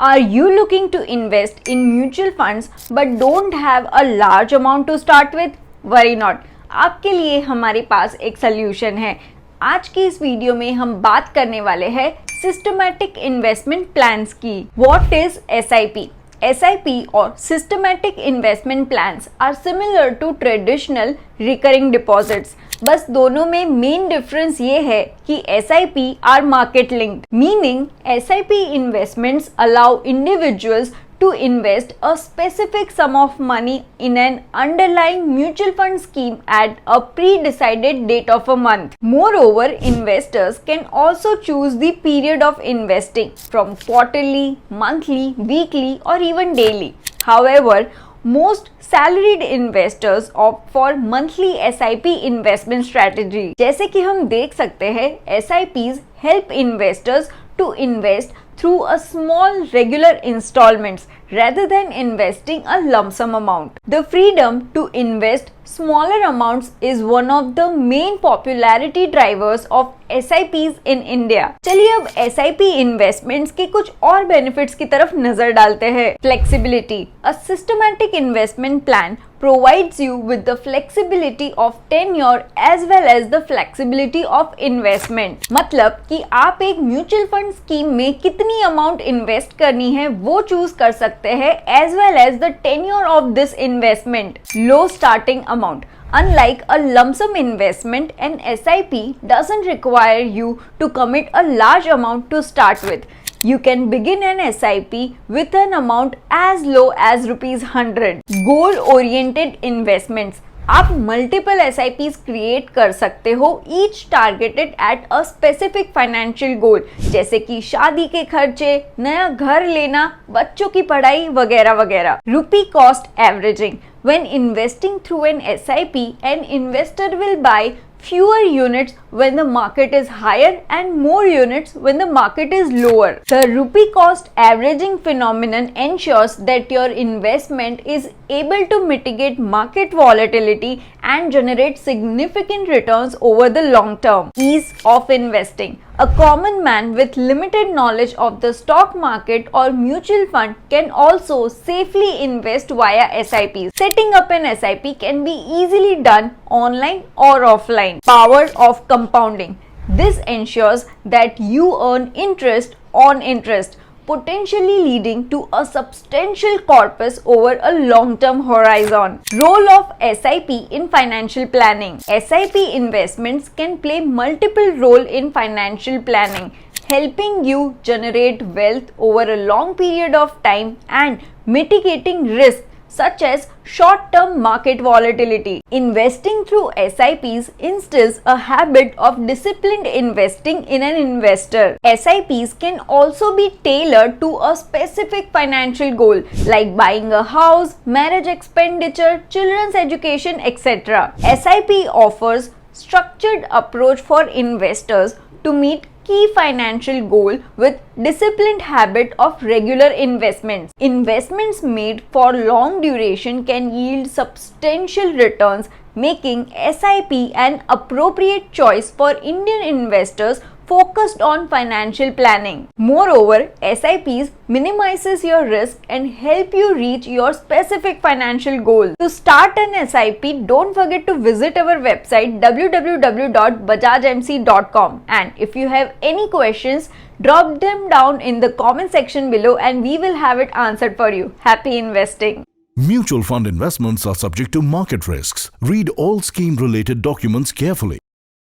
Are you looking to invest in mutual funds but don't have a large amount to start with? Worry not. आपके लिए हमारे पास एक solution है। आज की इस वीडियो में हम बात करने वाले हैं सिस्टमैटिक इन्वेस्टमेंट प्लान्स की। What is SIP? SIP or systematic investment plans are similar to traditional recurring deposits. बस दोनों में मेन डिफरेंस ये है कि SIP are market linked, meaning SIP investments allow individuals to invest a specific sum of money in an underlying mutual fund scheme at a pre-decided date of a month. Moreover, investors can also choose the period of investing from quarterly, monthly, weekly or even daily. However, most salaried investors opt for monthly SIP investment strategy. जैसे कि हम देख सकते हैं, SIPs help investors to invest through a small regular installments rather than investing a lump sum amount. The freedom to invest smaller amounts is one of the main popularity drivers of SIPs in India. चलिए अब SIP investments के कुछ और benefits की तरफ नजर डालते हैं। Flexibility. A systematic investment plan provides you with the flexibility of tenure as well as the flexibility of investment. मतलब कि आप एक म्यूचुअल फंड स्कीम में कितनी अमाउंट इन्वेस्ट करनी है वो चूज कर सकते हैं as well as the tenure of this investment. Low starting amount. Unlike a lump sum investment, an SIP doesn't require you to commit a large amount to start with. You can begin an SIP with an amount as low as ₹100. Goal-oriented investments. आप multiple SIPs create कर सकते हो, each targeted at a specific financial goal, जैसे कि शादी के खर्चे, नया घर लेना, बच्चों की पढ़ाई वगैरह वगैरह। रुपी cost averaging. When investing through an SIP, an investor will buy fewer units when the market is higher and more units when the market is lower. The rupee cost averaging phenomenon ensures that your investment is able to mitigate market volatility and generate significant returns over the long term. Ease of investing. A common man with limited knowledge of the stock market or mutual fund can also safely invest via SIPs. Setting up an SIP can be easily done online or offline. Power of compounding. This ensures that you earn interest on interest, potentially leading to a substantial corpus over a long-term horizon. Role of SIP in financial planning. SIP investments can play multiple roles in financial planning, helping you generate wealth over a long period of time and mitigating risk such as short-term market volatility. Investing through SIPs instills a habit of disciplined investing in an investor. SIPs can also be tailored to a specific financial goal like buying a house, marriage expenditure, children's education, etc. SIP offers structured approach for investors to meet key financial goal with disciplined habit of regular investments. Investments made for long duration can yield substantial returns, making SIP an appropriate choice for Indian investors focused on financial planning. Moreover, SIPs minimizes your risk and help you reach your specific financial goal. To start an SIP, don't forget to visit our website www.bajajmc.com, and if you have any questions, drop them down in the comment section below and we will have it answered for you. Happy investing. Mutual fund investments are subject to market risks. Read all scheme related documents carefully.